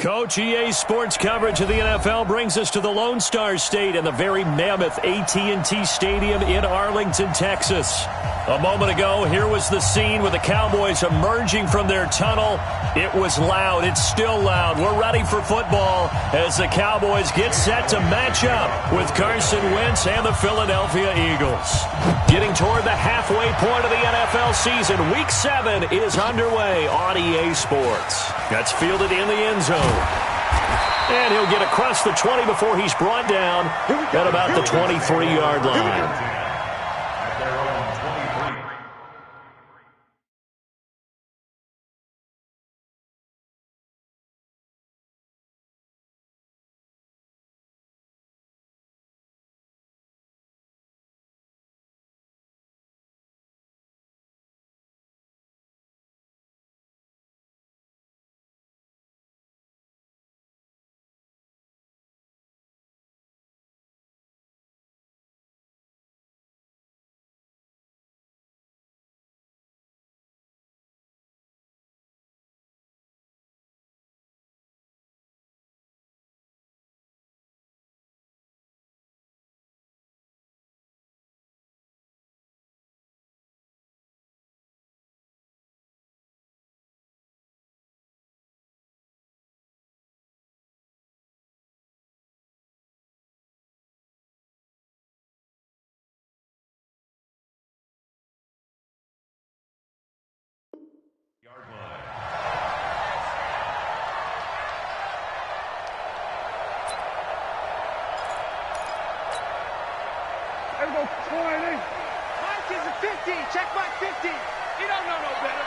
Coach, EA Sports coverage of the NFL brings us to the Lone Star State and the very mammoth AT&T Stadium in Arlington, Texas. A moment ago, here was the scene with the Cowboys emerging from their tunnel. It was loud. It's still loud. We're ready for football as the Cowboys get set to match up with Carson Wentz and the Philadelphia Eagles. Getting toward the halfway point of the NFL season, Week 7 is underway on EA Sports. That's fielded in the end zone. And he'll get across the 20 before he's brought down at about the 23-yard line. Mike is a 50. Check Mike 50. You don't know no better.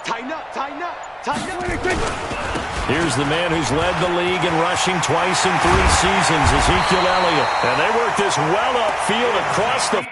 Tighten up, tighten up, tighten up. Here's the man who's led the league in rushing twice in 3 seasons, Ezekiel Elliott. And they work this well upfield across the...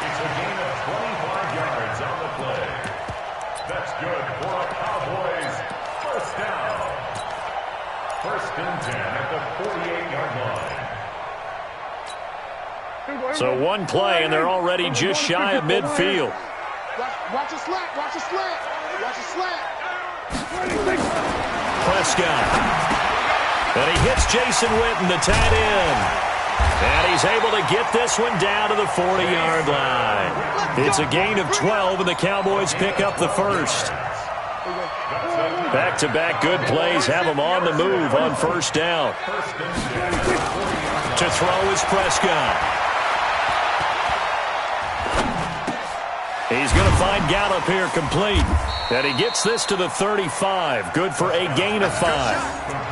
It's a gain of 25 yards on the play. That's good for a Cowboys first down. 1st and 10 at the 48-yard line. So one play, and they're already just shy of midfield. Watch a slant, watch a slant, watch a slant. Prescott. And he hits Jason Witten, the tight end. And he's able to get this one down to the 40-yard line. It's a gain of 12, and the Cowboys pick up the first. Back-to-back good plays have them on the move on first down. To throw is Prescott. He's going to find Gallup here complete. And he gets this to the 35. Good for a gain of 5.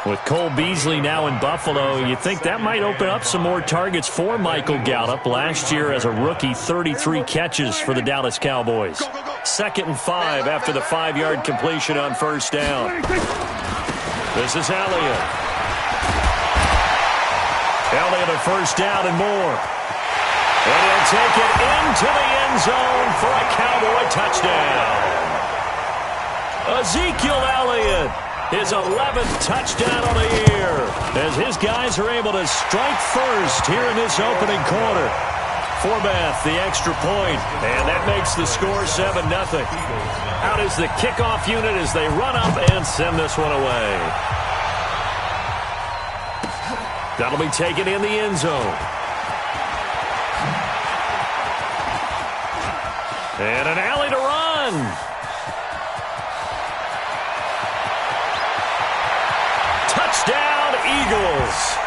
With Cole Beasley now in Buffalo, you think that might open up some more targets for Michael Gallup. Last year as a rookie, 33 catches for the Dallas Cowboys. 2nd and 5 after the 5-yard completion on first down. This is Elliott. Elliott a first down and more. And he'll take it into the end zone for a Cowboy touchdown. Ezekiel Elliott, his 11th touchdown of the year, as his guys are able to strike first here in this opening quarter. Forbath, the extra point, and that makes the score 7-0. Out is the kickoff unit as they run up and send this one away. That'll be taken in the end zone. And an alley to run. Touchdown, Eagles.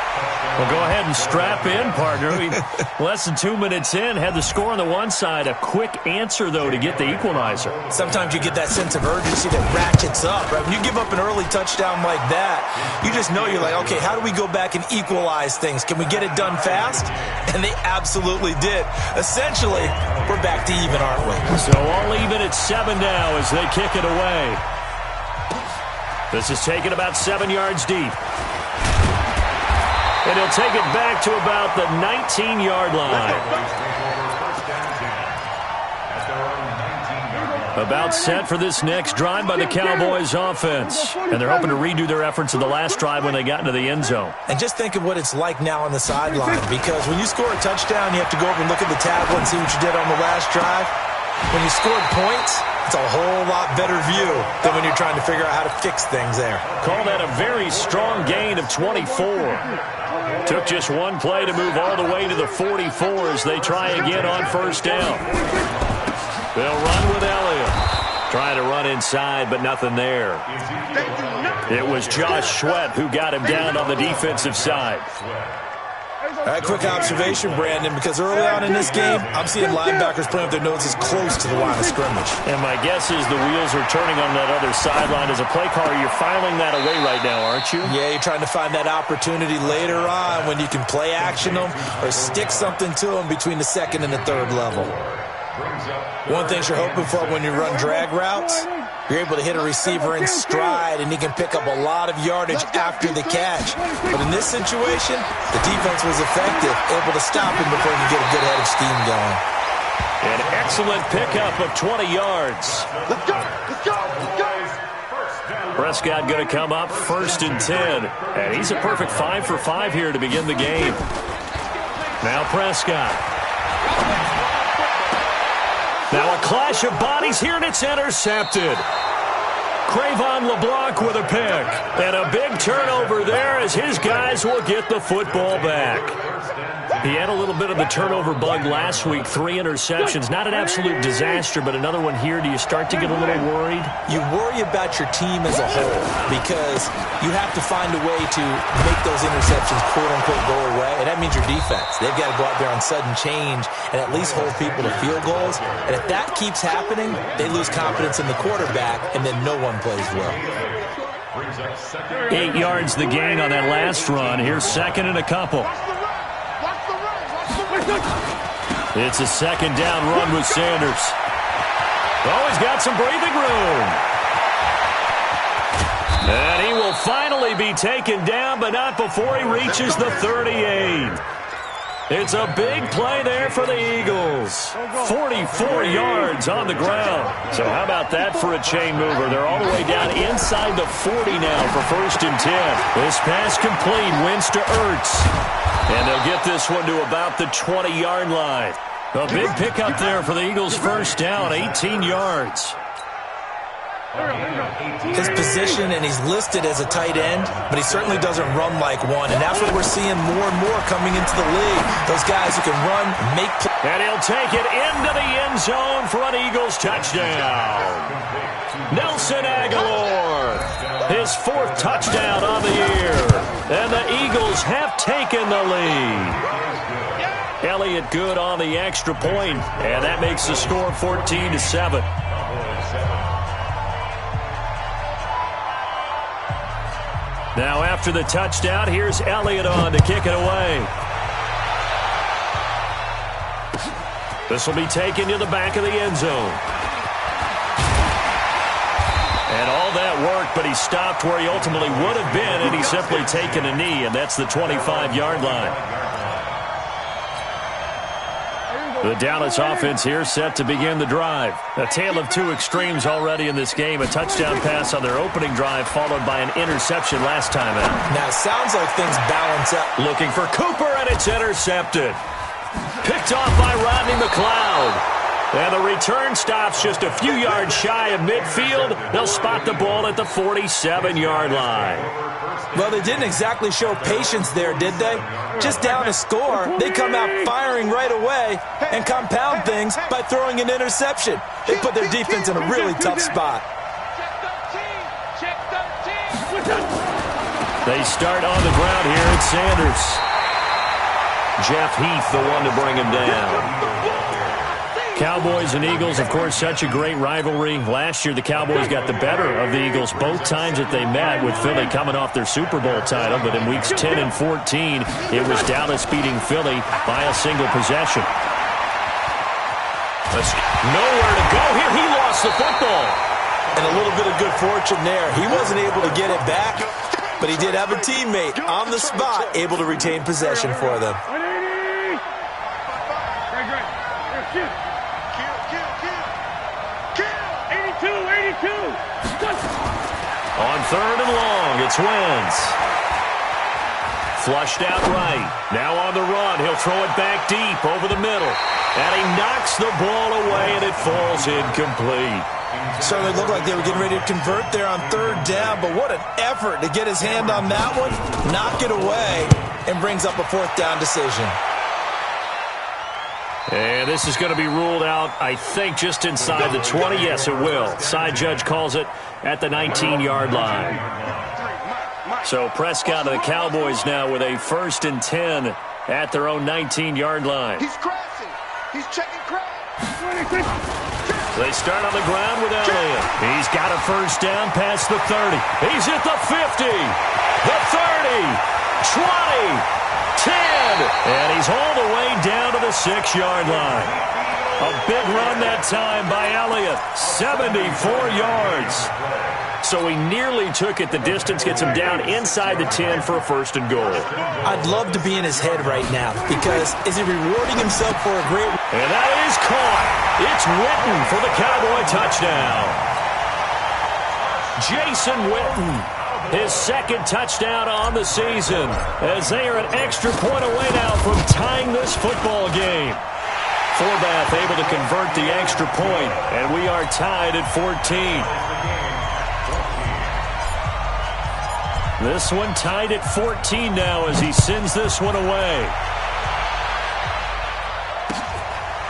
Well, go ahead and strap in, partner. Less than 2 minutes in, had the score on the one side. A quick answer, though, to get the equalizer. Sometimes you get that sense of urgency that ratchets up, right? When you give up an early touchdown like that, you just know you're like, okay, how do we go back and equalize things? Can we get it done fast? And they absolutely did. Essentially, we're back to even, aren't we? So all even at 7 now as they kick it away. This is taken about 7 yards deep. And he'll take it back to about the 19-yard line. About set for this next drive by the Cowboys offense. And they're hoping to redo their efforts in the last drive when they got into the end zone. And just think of what it's like now on the sideline, because when you score a touchdown, you have to go over and look at the tablet and see what you did on the last drive. When you scored points, it's a whole lot better view than when you're trying to figure out how to fix things there. Call that a very strong gain of 24. Took just one play to move all the way to the 44 as they try again on first down. They'll run with Elliott. Trying to run inside, but nothing there. It was Josh Sweat who got him down on the defensive side. All right, quick observation, Brandon, because early on in this game, I'm seeing linebackers playing with their noses close to the line of scrimmage. And my guess is the wheels are turning on that other sideline. As a play caller, you're filing that away right now, aren't you? Yeah, you're trying to find that opportunity later on when you can play action them or stick something to them between the second and the third level. One thing you're hoping for when you run drag routes, you're able to hit a receiver in stride, and he can pick up a lot of yardage after the catch. But in this situation, the defense was effective, able to stop him before he could get a good head of steam going. An excellent pickup of 20 yards. Let's go! Let's go! Let's go! Prescott going to come up first and 10. And he's a perfect 5 for 5 here to begin the game. Now Prescott. Now a clash of bodies here, and it's intercepted. Cravon LeBlanc with a pick. And a big turnover there as his guys will get the football back. He had a little bit of the turnover bug last week, 3 interceptions. Not an absolute disaster, but another one here. Do you start to get a little worried? You worry about your team as a whole because you have to find a way to make those interceptions, quote-unquote, go away, and that means your defense. They've got to go out there on sudden change and at least hold people to field goals. And if that keeps happening, they lose confidence in the quarterback, and then no one plays well. 8 yards the gain on that last run. Here's second and a couple. It's a second down run with Sanders. Oh, he's got some breathing room. And he will finally be taken down, but not before he reaches the 38. It's a big play there for the Eagles. 44 yards on the ground. So how about that for a chain mover? They're all the way down inside the 40 now for first and 10. This pass complete, wins to Ertz. And they'll get this one to about the 20-yard line. A big pickup there for the Eagles' first down, 18 yards. His position, and he's listed as a tight end, but he certainly doesn't run like one, and that's what we're seeing more and more coming into the league. Those guys who can run, make plays. And he'll take it into the end zone for an Eagles touchdown. Nelson Aguilar, his 4th touchdown of the year. And the Eagles have taken the lead. Elliott good on the extra point, and that makes the score 14-7. Now after the touchdown, here's Elliott on to kick it away. This will be taken to the back of the end zone. And all that work, but he stopped where he ultimately would have been, and he's simply taken a knee, and that's the 25-yard line. The Dallas offense here set to begin the drive. A tale of two extremes already in this game. A touchdown pass on their opening drive, followed by an interception last time out. Now, it sounds like things balance out. Looking for Cooper, and it's intercepted. Picked off by Rodney McLeod. And the return stops just a few yards shy of midfield. They'll spot the ball at the 47-yard line. Well, they didn't exactly show patience there, did they? Just down a score, they come out firing right away and compound things by throwing an interception. They put their defense in a really tough spot. They start on the ground here at Sanders. Jeff Heath, the one to bring him down. Cowboys and Eagles, of course, such a great rivalry. Last year, the Cowboys got the better of the Eagles both times that they met, with Philly coming off their Super Bowl title. But in weeks 10 and 14, it was Dallas beating Philly by a single possession. Nowhere to go here. He lost the football. And a little bit of good fortune there. He wasn't able to get it back, but he did have a teammate on the spot able to retain possession for them. On third and long, it's Wentz. Flushed out right. Now on the run. He'll throw it back deep over the middle. And he knocks the ball away, and it falls incomplete. Certainly looked like they were getting ready to convert there on third down, but what an effort to get his hand on that one, knock it away, and brings up a fourth down decision. And this is going to be ruled out, I think, just inside the 20. Yes, it will. Side judge calls it at the 19-yard line. So Prescott and the Cowboys now with a 1st and 10 at their own 19-yard line. He's crashing. He's checking crash. They start on the ground with Elliott. He's got a first down past the 30. He's at the 50, the 30, 20, 10, and he's all the way down to the 6-yard line. A big run that time by Elliott, 74 yards. So he nearly took it the distance, gets him down inside the 10 for a 1st and goal. I'd love to be in his head right now, because is he rewarding himself for a great... And that is caught. It's Witten for the Cowboy touchdown. Jason Witten, his 2nd touchdown on the season, as they are an extra point away now from tying this football game. Forbath able to convert the extra point, and we are tied at 14. This one tied at 14 now as he sends this one away.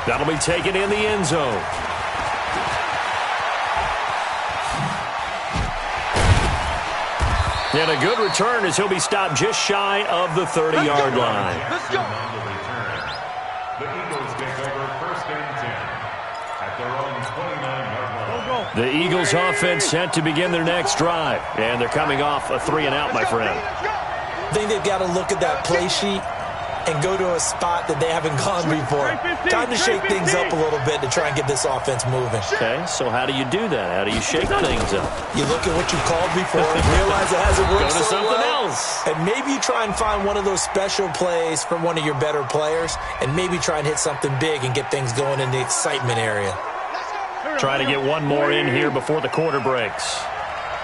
That'll be taken in the end zone. And a good return as he'll be stopped just shy of the 30-yard line. Let's go. The Eagles take over 1st and 10 at their own 29-yard line. The Eagles offense set to begin their next drive. And they're coming off a 3-and-out, my friend. I think they've got to look at that play sheet and go to a spot that they haven't gone before. Time to shake things up a little bit to try and get this offense moving. Okay, so how do you do that? How do you shake things up? You look at what you called before and realize it hasn't worked Go to so something well. else. And maybe you try and find one of those special plays from one of your better players, and maybe try and hit something big and get things going in the excitement area. Try to get one more in here before the quarter breaks.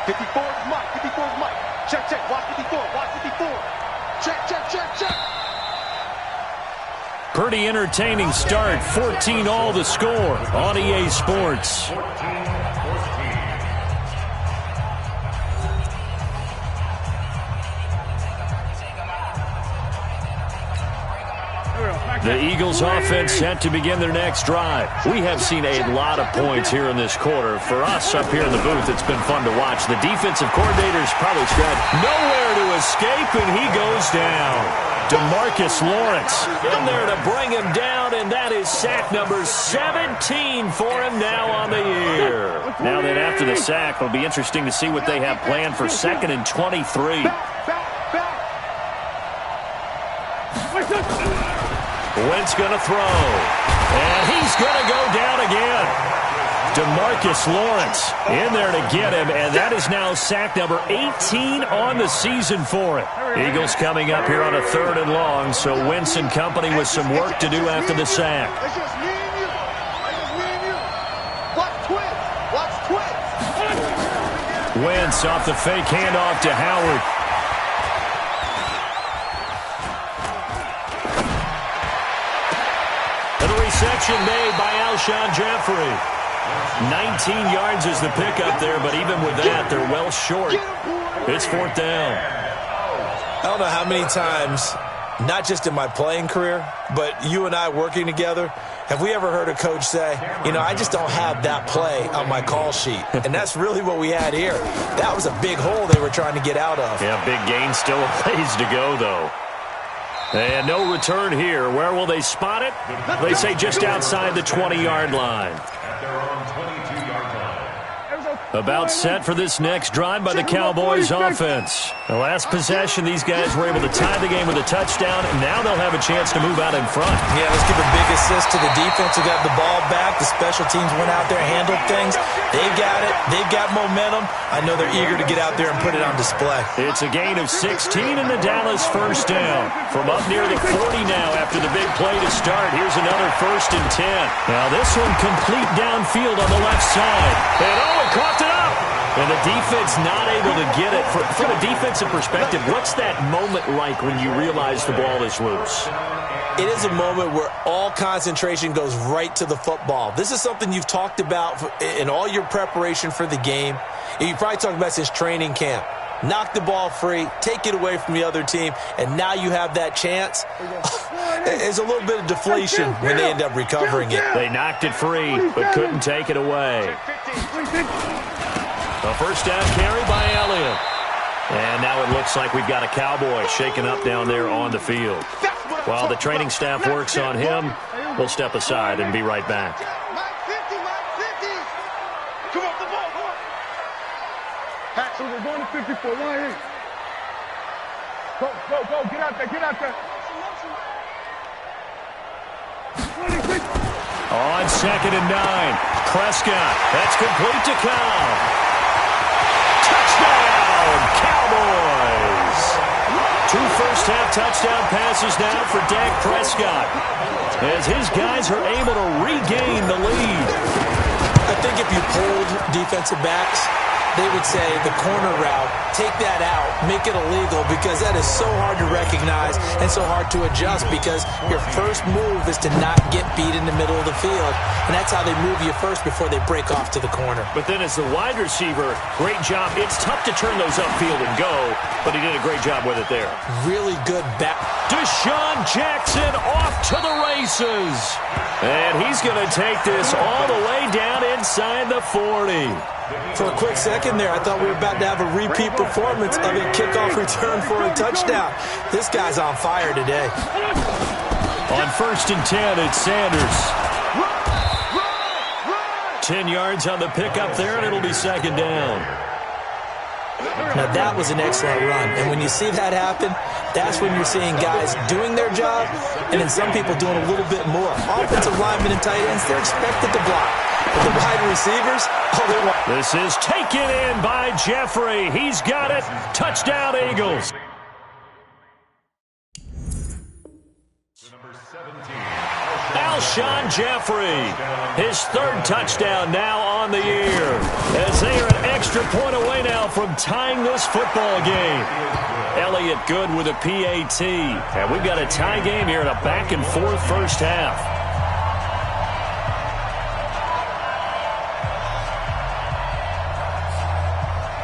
54 is Mike. 54 is Mike. Check, check. Watch 54. Watch 54. Check, check, check, check. Pretty entertaining start. 14-all the score on EA Sports. 14-14. The Eagles offense set to begin their next drive. We have seen a lot of points here in this quarter. For us up here in the booth, it's been fun to watch. The defensive coordinator's probably scratched nowhere to escape, and he goes down. DeMarcus Lawrence in there to bring him down, and that is sack number 17 for him now on the year. Now then, after the sack, it'll be interesting to see what they have planned for 2nd and 23. Wentz going to throw, and he's going to go down again. DeMarcus Lawrence in there to get him, and that is now sack number 18 on the season for it. Eagles coming up here on a 3rd and long, so Wentz and company with some work to do after the sack. It's just me and you. It's just me and you. Watch twins. Watch twins. Wentz off the fake handoff to Howard. And the reception made by Alshon Jeffrey. 19 yards is the pickup there, but even with that, they're well short. It's 4th down. I don't know how many times, not just in my playing career, but you and I working together, have we ever heard a coach say, you know, I just don't have that play on my call sheet. And that's really what we had here. That was a big hole they were trying to get out of. Yeah, big gain, still a ways to go, though. And no return here. Where will they spot it? They say just outside the 20-yard line. At their own 22-yard line. About set for this next drive by the Cowboys offense. The last possession, these guys were able to tie the game with a touchdown, and now they'll have a chance to move out in front. Yeah, let's give a big assist to the defense who got the ball back. The special teams went out there, handled things. They've got it. They've got momentum. I know they're eager to get out there and put it on display. It's a gain of 16 in the Dallas 1st down. From up near the 40 now after the big play to start. Here's another 1st and 10. Now this one complete downfield on the left side. And it caught it up. And the defense not able to get it. From a defensive perspective, what's that moment like when you realize the ball is loose? It is a moment where all concentration goes right to the football. This is something you've talked about in all your preparation for the game. You probably talked about since training camp. Knock the ball free, take it away from the other team, and now you have that chance. There's a little bit of deflation when they end up recovering it. They knocked it free, but couldn't take it away. A 1st down carry by Elliott. And now it looks like we've got a Cowboy shaken up down there on the field. While the training staff works on him, we'll step aside and be right back. Come on, the ball, come on. So we're going to 54. Why? Go, get out there. On 2nd and 9, Prescott. That's complete to Cobb. Touchdown, Cowboys! 2 first-half touchdown passes now for Dak Prescott, as his guys are able to regain the lead. I think if you pulled defensive backs, they would say the corner route, take that out, make it illegal, because that is so hard to recognize and so hard to adjust, because your first move is to not get beat in the middle of the field. And that's how they move you first before they break off to the corner. But then as the wide receiver, great job. It's tough to turn those upfield and go, but he did a great job with it there. Really good back. Deshaun Jackson off to the races. And he's going to take this all the way down inside the 40. For a quick second there, I thought we were about to have a repeat performance of a kickoff return for a touchdown. This guy's on fire today. On 1st and 10, it's Sanders. 10 yards on the pickup there, and it'll be 2nd down. Now, that was an excellent run. And when you see that happen, that's when you're seeing guys doing their job, and then some people doing a little bit more. Offensive linemen and tight ends, they're expected to block. But the wide receivers, they want. This is taken in by Jeffrey. He's got it. Touchdown, Eagles. Alshon Jeffrey, his 3rd touchdown now on the year, as they are an extra point away now from tying this football game. Elliott good with a PAT, and we've got a tie game here in a back-and-forth 1st half.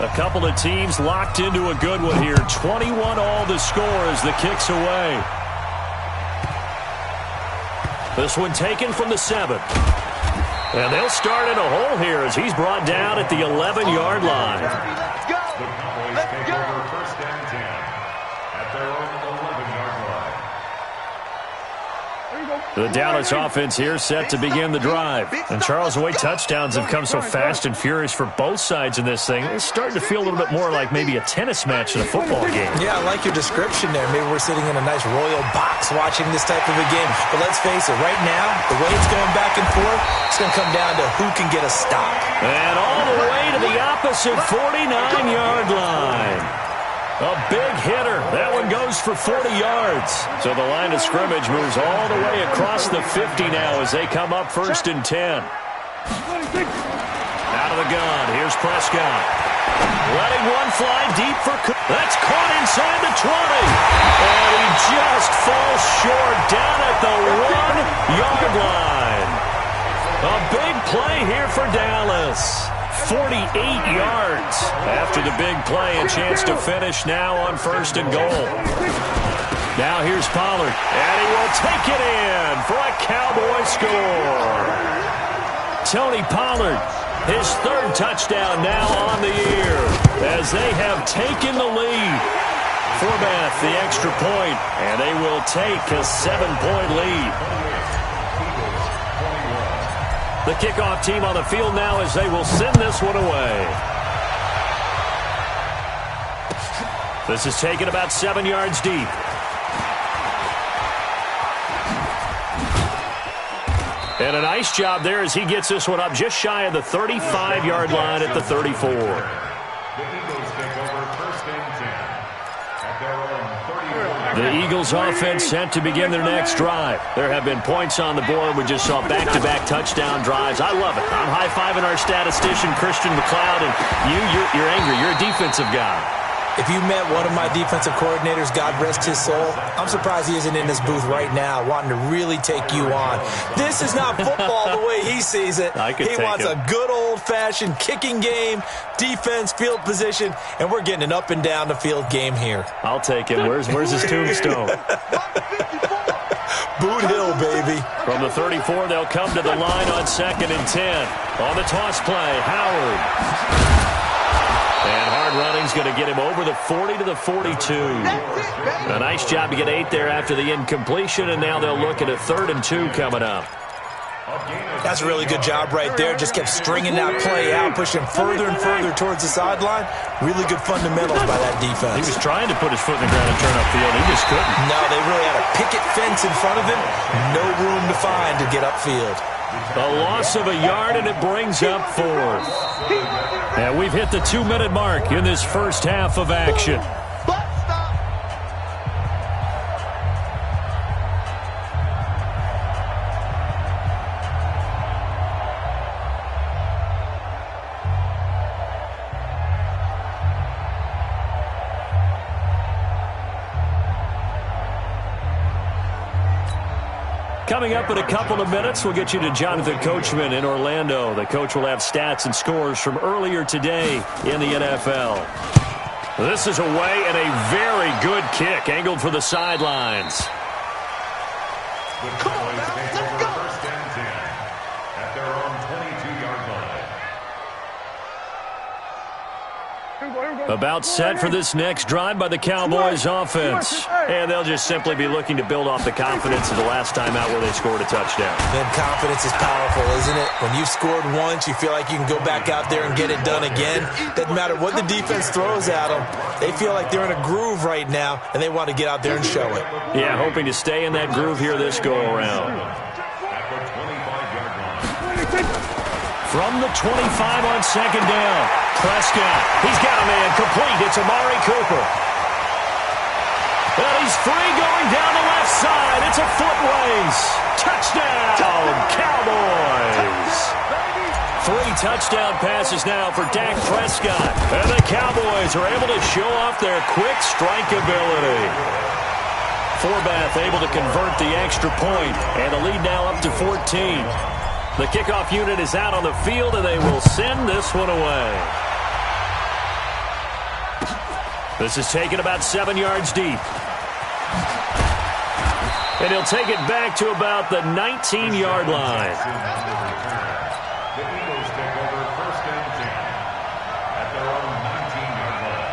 A couple of teams locked into a good one here. 21 all the score as the kick's away. This one taken from the 7. And they'll start in a hole here as he's brought down at the 11-yard line. Let's go. Let's take over 1st and 10 at their own 11-yard line. There you go. The Dallas offense here set to begin the drive. And Charles, the way touchdowns have come so fast and furious for both sides in this thing, it's starting to feel a little bit more like maybe a tennis match than a football game. Yeah, I like your description there. Maybe we're sitting in a nice royal box watching this type of a game. But let's face it, right now, the way it's going back and forth, it's going to come down to who can get a stop. And all the way to the opposite 49-yard line. A big hitter. That one goes for 40 yards. So the line of scrimmage moves all the way across the 50 now as they come up 1st and 10. Out of the gun. Here's Prescott. Letting one fly deep for Cook. That's caught inside the 20. And he just falls short down at the 1-yard line. A big play here for Dallas. 48 yards after the big play, and chance to finish now on 1st and goal. Now here's Pollard, and he will take it in for a Cowboy score. Tony Pollard, his 3rd touchdown now on the year as they have taken the lead. Forbath the extra point, and they will take a 7-point lead. The kickoff team on the field now as they will send this one away. This is taken about 7 yards deep. And a nice job there as he gets this one up just shy of the 35-yard line at the 34. The Eagles take over 1st and 10 at their own 34. The Eagles offense set to begin their next drive. There have been points on the board. We just saw back-to-back touchdown drives. I love it. I'm high-fiving our statistician, Christian McLeod, and you're angry. You're a defensive guy. If you met one of my defensive coordinators, God rest his soul, I'm surprised he isn't in this booth right now wanting to really take you on. This is not football the way he sees it. He wants a good old-fashioned kicking game, defense, field position, and we're getting an up-and-down-the-field game here. I'll take him. Where's his tombstone? Boot Hill, baby. From the 34, they'll come to the line on 2nd and 10. On the toss play, Howard. And hard running's going to get him over the 40 to the 42. A nice job to get 8 there after the incompletion, and now they'll look at a 3rd and 2 coming up. That's a really good job right there. Just kept stringing that play out, pushing further and further towards the sideline. Really good fundamentals by that defense. He was trying to put his foot in the ground and turn upfield. He just couldn't. No, they really had a picket fence in front of him. No room to find to get upfield. A loss of a yard, and it brings up 4th. And we've hit the 2-minute mark in this first half of action. Coming up in a couple of minutes, we'll get you to Jonathan Coachman in Orlando. The coach will have stats and scores from earlier today in the NFL. This is away and a very good kick, angled for the sidelines. Come on, now, let's go. 1st and 10 at their own 22-yard line. About set for this next drive by the Cowboys offense. And they'll just simply be looking to build off the confidence of the last time out where they scored a touchdown. Then confidence is powerful, isn't it? When you've scored once, you feel like you can go back out there and get it done again. Doesn't matter what the defense throws at them. They feel like they're in a groove right now, and they want to get out there and show it. Yeah, hoping to stay in that groove here this go-around. At the 25-yard line. From the 25 on 2nd down, Prescott. He's got a man complete. It's Amari Cooper. And he's free going down the left side. It's a foot race. Touchdown, Cowboys. 3 touchdown passes now for Dak Prescott. And the Cowboys are able to show off their quick strike ability. Forbath able to convert the extra point, and the lead now up to 14. The kickoff unit is out on the field, and they will send this one away. This is taken about 7 yards deep. And he'll take it back to about the 19-yard line. The Eagles take over 1st and 10 at their own 19-yard line.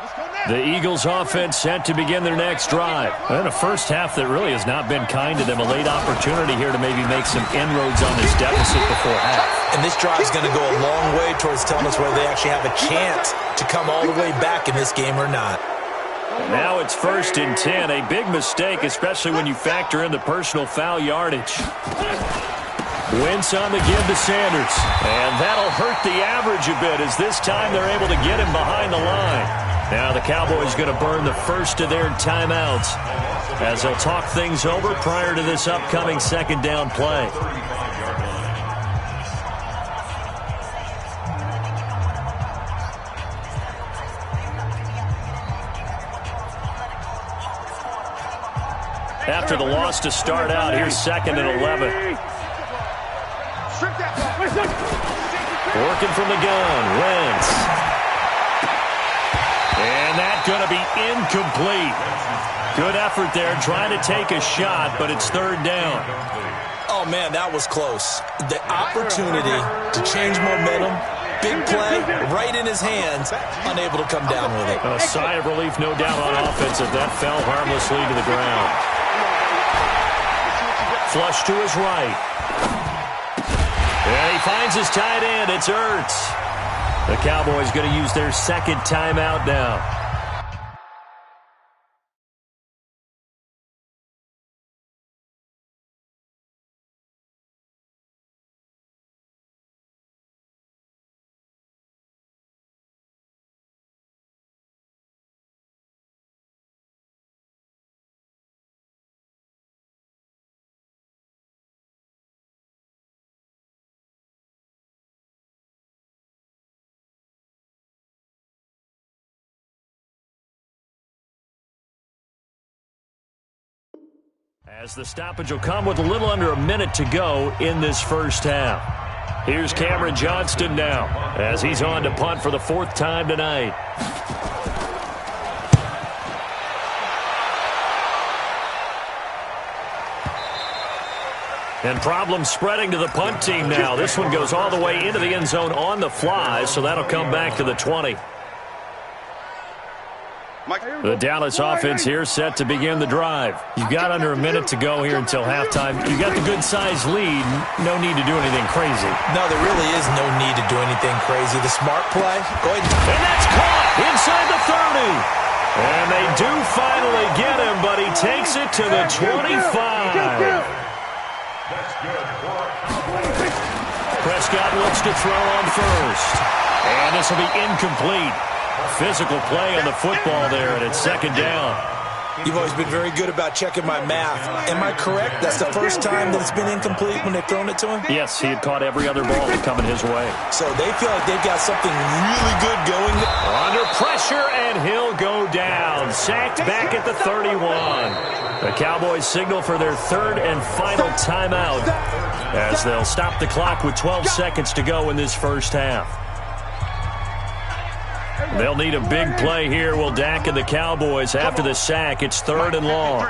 Let's go now. The Eagles offense set to begin their next drive. And a first half that really has not been kind to them. A late opportunity here to maybe make some inroads on this deficit before half. And this drive is going to go a long way towards telling us whether they actually have a chance to come all the way back in this game or not. Now it's 1st and 10. A big mistake, especially when you factor in the personal foul yardage. Wentz on the give to Sanders. And that'll hurt the average a bit as this time they're able to get him behind the line. Now the Cowboys going to burn the first of their timeouts as they'll talk things over prior to this upcoming second down play. After the loss to start out, here's 2nd and 11. Working from the gun, Wentz. And that's going to be incomplete. Good effort there, trying to take a shot, but it's 3rd down. Oh, man, that was close. The opportunity to change momentum, big play, right in his hands, unable to come down with it. A sigh of relief, no doubt, on offense as that fell harmlessly to the ground. Flush to his right. And he finds his tight end. It's Ertz. The Cowboys going to use their second timeout now. As the stoppage will come with a little under a minute to go in this first half. Here's Cameron Johnston now as he's on to punt for the 4th time tonight. And problems spreading to the punt team now. This one goes all the way into the end zone on the fly, so that'll come back to the 20. The Dallas offense here set to begin the drive. You've got under a minute to go here until halftime. You got the good-sized lead. No need to do anything crazy. No, there really is no need to do anything crazy. The smart play, go ahead. And that's caught inside the 30. And they do finally get him, but he takes it to the 25. Prescott looks to throw on first. And this will be incomplete. Physical play on the football there, and it's 2nd down. You've always been very good about checking my math. Am I correct? That's the first time that it's been incomplete when they've thrown it to him? Yes, he had caught every other ball coming his way. So they feel like they've got something really good going. Under pressure, and he'll go down. Sacked back at the 31. The Cowboys signal for their 3rd and final timeout as they'll stop the clock with 12 seconds to go in this first half. They'll need a big play here, will Dak and the Cowboys. After the sack, it's 3rd and long.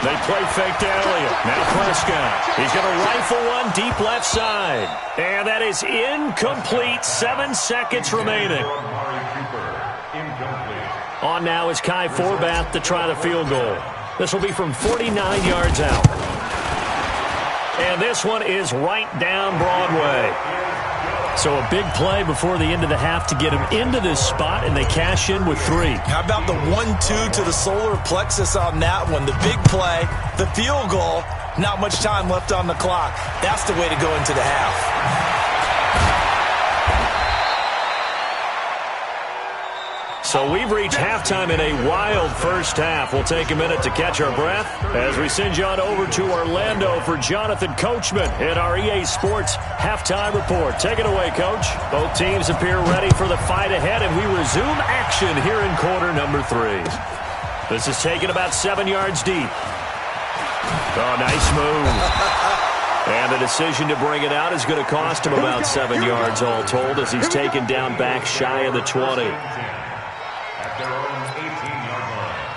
They play fake to Elliott. Now Prescott. He's going to rifle one deep left side. And that is incomplete. 7 seconds remaining. On now is Kai Forbath to try the field goal. This will be from 49 yards out. And this one is right down Broadway. So a big play before the end of the half to get him into this spot, and they cash in with 3. How about the 1-2 to the solar plexus on that one? The big play, the field goal, not much time left on the clock. That's the way to go into the half. So we've reached halftime in a wild first half. We'll take a minute to catch our breath as we send you on over to Orlando for Jonathan Coachman in our EA Sports Halftime Report. Take it away, Coach. Both teams appear ready for the fight ahead, and we resume action here in quarter number 3. This is taken about 7 yards deep. Oh, nice move. And the decision to bring it out is going to cost him about 7 yards all told as he's taken down back shy of the 20. Their own 18-yard line.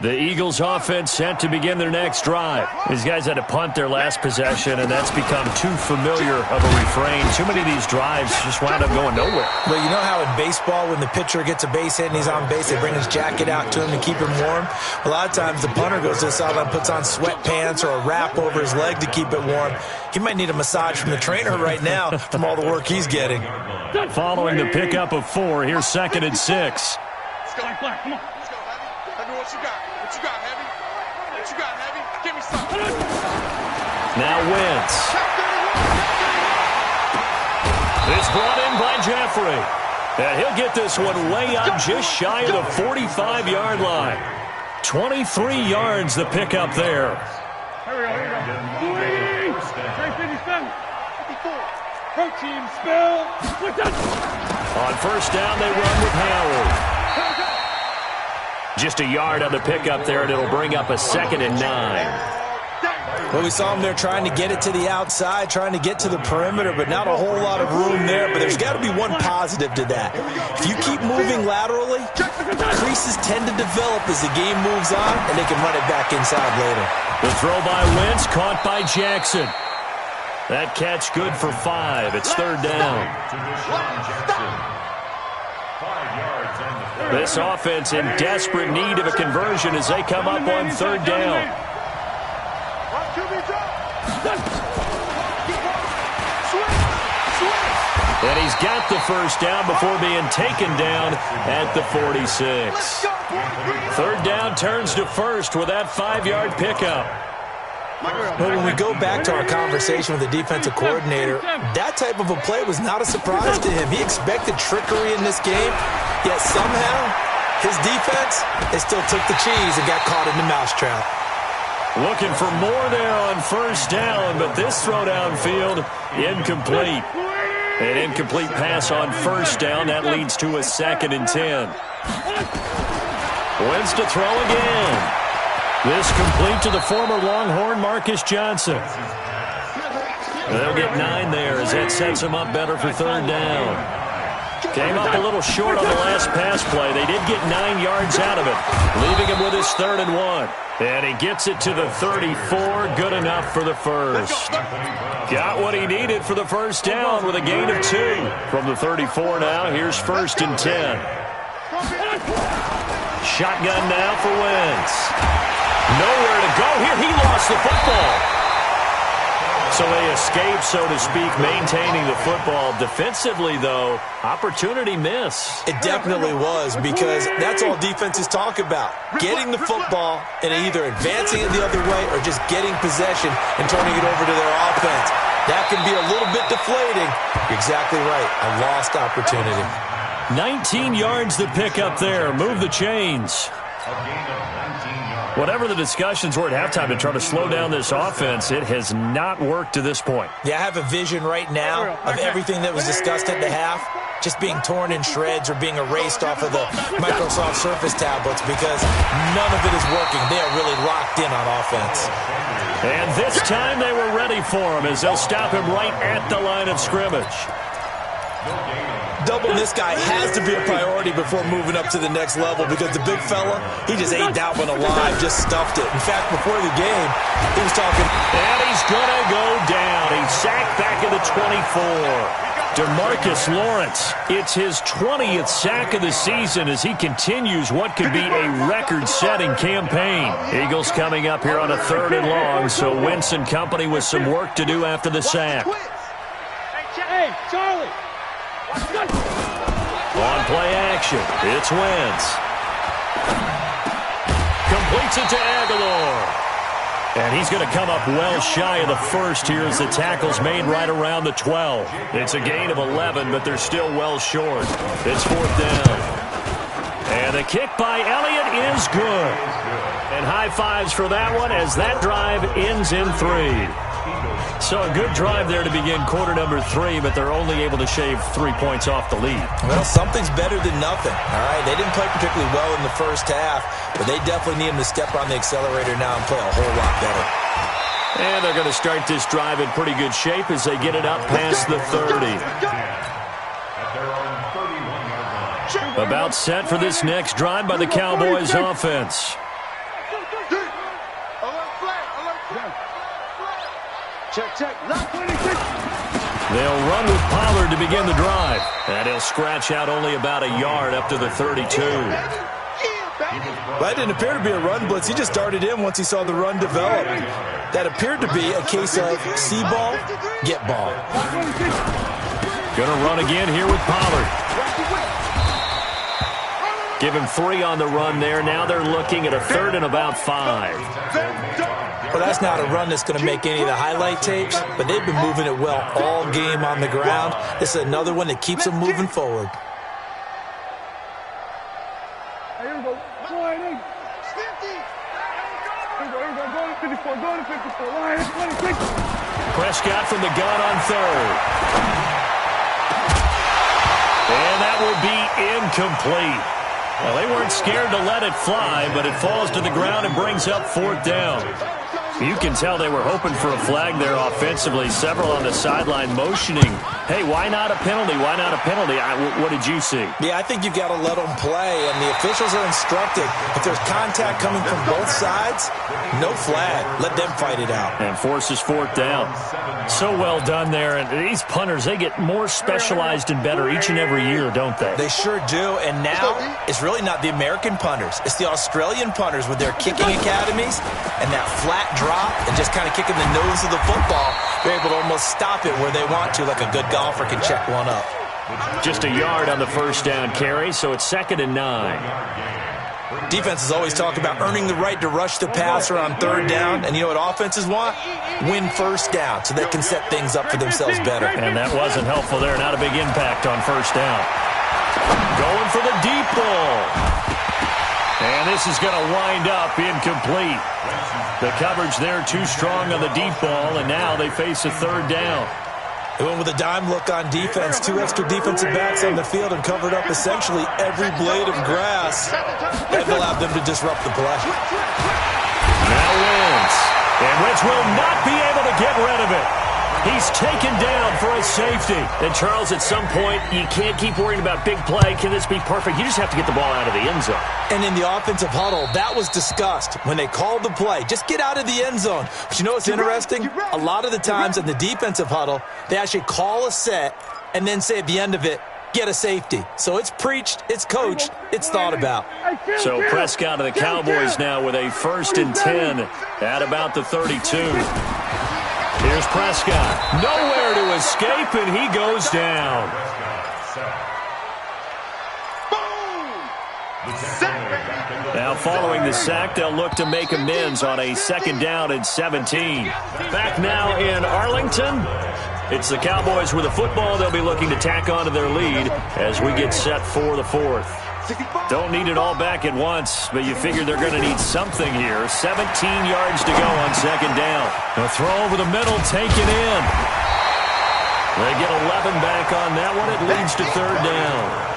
The Eagles offense set to begin their next drive. These guys had to punt their last possession, and that's become too familiar of a refrain. Too many of these drives just wound up going nowhere. Well, you know how in baseball, when the pitcher gets a base hit and he's on base, they bring his jacket out to him to keep him warm? A lot of times the punter goes to the sideline, puts on sweatpants or a wrap over his leg to keep it warm. He might need a massage from the trainer right now from all the work he's getting. Following the pickup of 4, here's 2nd and 6. Let's go, Black. Come on. Let's go, Heavy. Heavy, what you got? What you got, Heavy? What you got, Heavy? Give me something. Now Wentz. It's brought in by Jeffrey. And he'll get this one way up just shy of the 45-yard line. 23 yards the pickup there. Here we go. 357. 54. Protein spill. On first down, they run with Howard. Just a yard on the pickup there, and it'll bring up a 2nd and 9. Well, we saw him there trying to get it to the outside, trying to get to the perimeter, but not a whole lot of room there. But there's got to be one positive to that. If you keep moving laterally, creases tend to develop as the game moves on, and they can run it back inside later. The throw by Wentz, caught by Jackson. That catch good for 5. It's 3rd down. This offense in desperate need of a conversion as they come up on 3rd down. And he's got the first down before being taken down at the 46. 3rd down turns to 1st with that 5-yard pickup. But when we go back to our conversation with the defensive coordinator, that type of a play was not a surprise to him. He expected trickery in this game, yet somehow his defense, they still took the cheese and got caught in the mousetrap. Looking for more there on 1st down, but this throw downfield, incomplete. An incomplete pass on 1st down. That leads to a 2nd and 10. Wentz to throw again. This complete to the former Longhorn, Marcus Johnson. They'll get 9 there as that sets him up better for 3rd down. Came up a little short on the last pass play. They did get 9 yards out of it, leaving him with his 3rd and 1. And he gets it to the 34, good enough for the 1st. Got what he needed for the 1st down with a gain of 2. From the 34 now, here's 1st and 10. Shotgun now for Wentz. Nowhere to go here. He lost the football. So they escape, so to speak, maintaining the football. Defensively, though, opportunity miss. It definitely was, because that's all defenses talk about. Getting the football and either advancing it the other way or just getting possession and turning it over to their offense. That can be a little bit deflating. You're exactly right. A lost opportunity. 19 yards to pick up there. Move the chains. Whatever the discussions were at halftime to try to slow down this offense, it has not worked to this point. Yeah, I have a vision right now of everything that was discussed at the half just being torn in shreds or being erased off of the Microsoft Surface tablets, because none of it is working. They are really locked in on offense. And this time they were ready for him as they'll stop him right at the line of scrimmage. Doubling this guy has to be a priority before moving up to the next level, because the big fella, he just ate that one alive, just stuffed it. In fact, before the game, he was talking. And he's going to go down. He's sacked back at the 24. DeMarcus Lawrence, it's his 20th sack of the season as he continues what could be a record-setting campaign. Eagles coming up here on a 3rd and long, so Wentz and company with some work to do after the sack. Hey, Charlie. On play action, it's Wentz. Completes it to Aguilar. And he's going to come up well shy of the 1st here as the tackle's made right around the 12. It's a gain of 11, but they're still well short. It's 4th down. And the kick by Elliott is good. And high fives for that one as that drive ends in 3. So a good drive there to begin quarter number 3, but they're only able to shave 3 points off the lead. Well, something's better than nothing, all right? They didn't play particularly well in the 1st half, but they definitely need him to step on the accelerator now and play a whole lot better. And they're going to start this drive in pretty good shape as they get it up past the 30. About set for this next drive by the Cowboys offense. Check. Lock 26. They'll run with Pollard to begin the drive. And he'll scratch out only about a yard up to the 32. That didn't appear to be a run blitz. He just darted in once he saw the run develop. That appeared to be a case of see ball, get ball. Gonna run again here with Pollard. Give him 3 on the run there. Now they're looking at a 3rd and about 5. Well, that's not a run that's going to make any of the highlight tapes, but they've been moving it well all game on the ground. This is another one that keeps them moving forward. Here we go. Here we go. Go to 54. Go to 54. Line 26. Prescott from the gun on 3rd. And that will be incomplete. Well, they weren't scared to let it fly, but it falls to the ground and brings up 4th down. You can tell they were hoping for a flag there offensively. Several on the sideline motioning, hey, why not a penalty? Why not a penalty? What did you see? Yeah, I think you've got to let them play, and the officials are instructed. If there's contact coming from both sides, no flag. Let them fight it out. And forces 4th down. So well done there. And these punters, they get more specialized and better each and every year, don't they? They sure do. And now it's really not the American punters. It's the Australian punters with their kicking academies and that flat drop and just kind of kicking the nose of the football. They're able to almost stop it where they want to, like a good golfer can check one up. Just a yard on the 1st down carry, so it's 2nd and 9. Defenses always talk about earning the right to rush the passer on 3rd down, and you know what offenses want? Win 1st down so they can set things up for themselves better. And that wasn't helpful there. Not a big impact on 1st down. Going for the deep ball. And this is going to wind up incomplete. The coverage there too strong on the deep ball, and now they face a 3rd down. They went with a dime look on defense. 2 extra defensive backs on the field and covered up essentially every blade of grass. That allowed them to disrupt the play. Now Wentz. And Wentz will not be able to get rid of it. He's taken down for a safety. And, Charles, at some point, you can't keep worrying about big play. Can this be perfect? You just have to get the ball out of the end zone. And in the offensive huddle, that was discussed when they called the play. Just get out of the end zone. But you know what's interesting? A lot of the times in the defensive huddle, they actually call a set and then say at the end of it, get a safety. So it's preached, it's coached, it's thought about. So Prescott of the Cowboys now with a 1st and 10 at about the 32. Here's Prescott. Nowhere to escape, and he goes down. Now following the sack, they'll look to make amends on a 2nd down and 17. Back now in Arlington. It's the Cowboys with the football. They'll be looking to tack on to their lead as we get set for the 4th. Don't need it all back at once, but you figure they're going to need something here. 17 yards to go on 2nd down. A throw over the middle, taken in. They get 11 back on that one. It leads to 3rd down.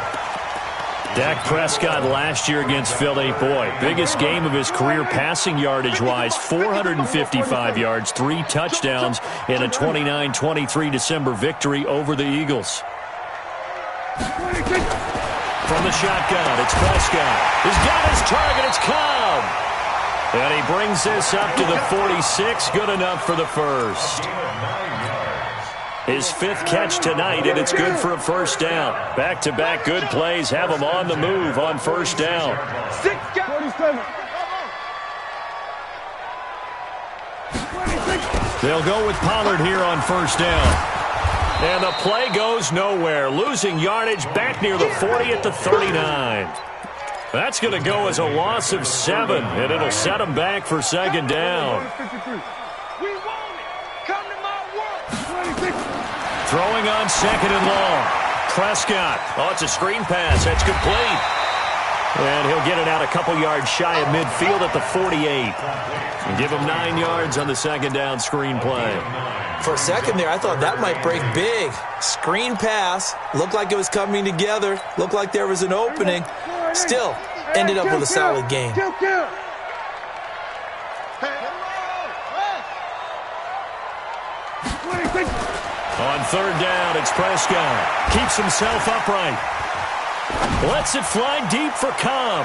Dak Prescott last year against Philly, boy, biggest game of his career passing yardage-wise, 455 yards, 3 touchdowns in a 29-23 December victory over the Eagles. From the shotgun, it's Prescott. He's got his target, it's Cobb. And he brings this up to the 46, good enough for the 1st. His 5th catch tonight, and it's good for a 1st down. Back-to-back good plays have him on the move on 1st down. 47. They'll go with Pollard here on 1st down. And the play goes nowhere. Losing yardage back near the 40 at the 39. That's going to go as a loss of 7, and it'll set them back for 2nd down. Throwing on 2nd and long. Prescott. Oh, it's a screen pass. That's complete. And he'll get it out a couple yards shy of midfield at the 48. And give him 9 yards on the 2nd down screen play. For a second there, I thought that might break big. Screen pass. Looked like it was coming together. Looked like there was an opening. Still, ended up with a solid game. On 3rd down, it's Prescott. Keeps himself upright. Lets it fly deep for Cobb.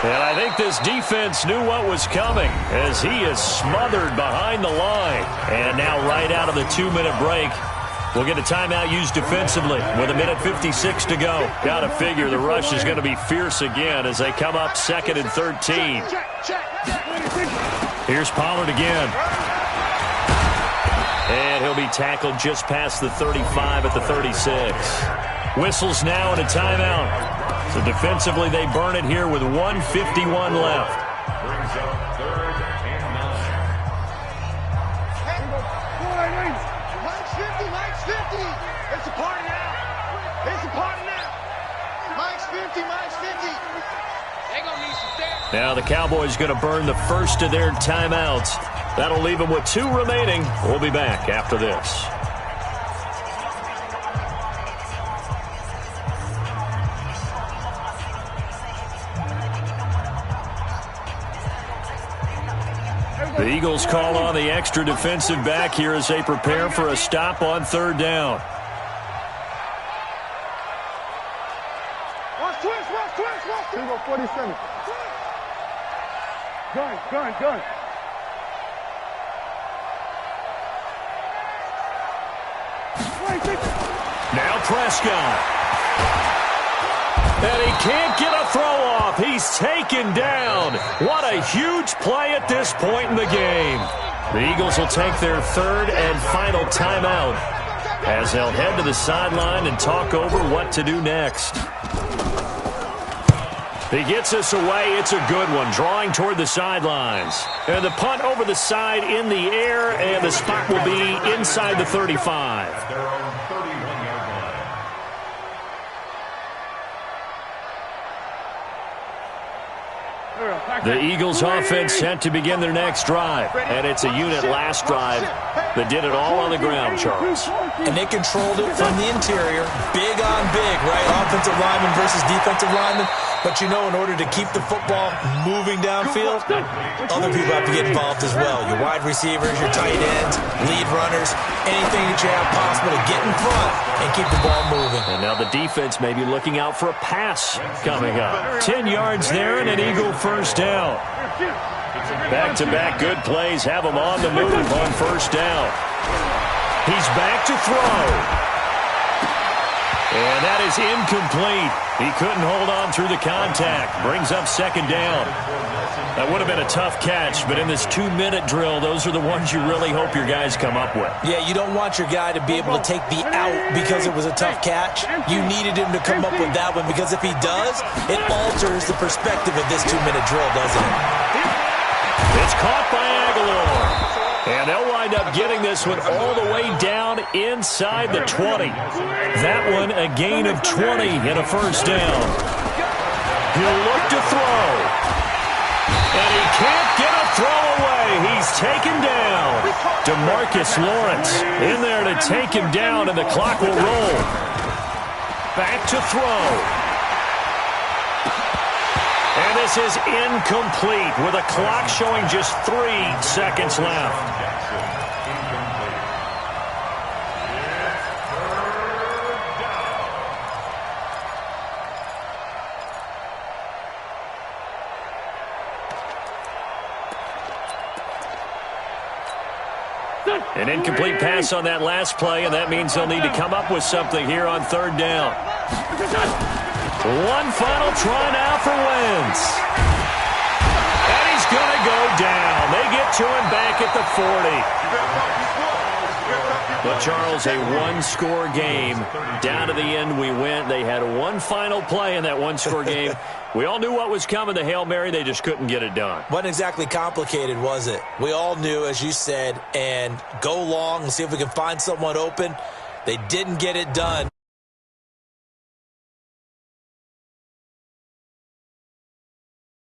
And I think this defense knew what was coming as he is smothered behind the line. And now right out of the 2-minute break, we'll get a timeout used defensively with 1:56 to go. Got to figure the rush is going to be fierce again as they come up 2nd and 13. Here's Pollard again. And he'll be tackled just past the 35 at the 36. Whistles now and a timeout. So defensively, they burn it here with 1:51 left. Brings up 3rd and 9. Mike's 50, Mike's 50. It's a party now. It's a party now. Mike's 50, Mike's 50. They're going to need some depth. Now the Cowboys going to burn the first of their timeouts. That'll leave them with 2 remaining. We'll be back after this. The Eagles call on the extra defensive back here as they prepare for a stop on 3rd down. Watch twist, watch twist, watch twist. 47. Gun. Now Prescott. And he can't get a throw off. He's taken down. What a huge play at this point in the game. The Eagles will take their 3rd and final timeout as they'll head to the sideline and talk over what to do next. He gets us away. It's a good one, drawing toward the sidelines. And the punt over the side in the air, and the spot will be inside the 35. At their own 31-yard line. The Eagles offense set to begin their next drive. And it's a unit last drive that did it all on the ground, Charles. And they controlled it from the interior. Big on big, right? Offensive lineman versus defensive lineman. But, you know, in order to keep the football moving downfield, other people have to get involved as well. Your wide receivers, your tight ends, lead runners, anything that you have possible to get in front and keep the ball moving. And now the defense may be looking out for a pass coming up. 10 yards there and an Eagle first down. Back-to-back good plays have him on the move on 1st down. He's back to throw. And that is incomplete. He couldn't hold on through the contact. Brings up 2nd down. That would have been a tough catch, but in this 2-minute drill, those are the ones you really hope your guys come up with. Yeah, you don't want your guy to be able to take the out because it was a tough catch. You needed him to come up with that one because if he does, it alters the perspective of this 2-minute drill, doesn't it? It's caught by Aguilar. And they'll wind up getting this one all the way down inside the 20. That one a gain of 20 and a 1st down. He'll look to throw. And he can't get a throw away. He's taken down. DeMarcus Lawrence in there to take him down, and the clock will roll. Back to throw. And this is incomplete with a clock showing just 3 seconds left. An incomplete pass on that last play, and that means they'll need to come up with something here on 3rd down. One final try now for Wentz. And he's going to go down. They get to him back at the 40. But, Charles, a one-score game. Down to the end we went. They had one final play in that one-score game. We all knew what was coming, the Hail Mary. They just couldn't get it done. Wasn't exactly complicated, was it? We all knew, as you said, and go long and see if we can find someone open. They didn't get it done.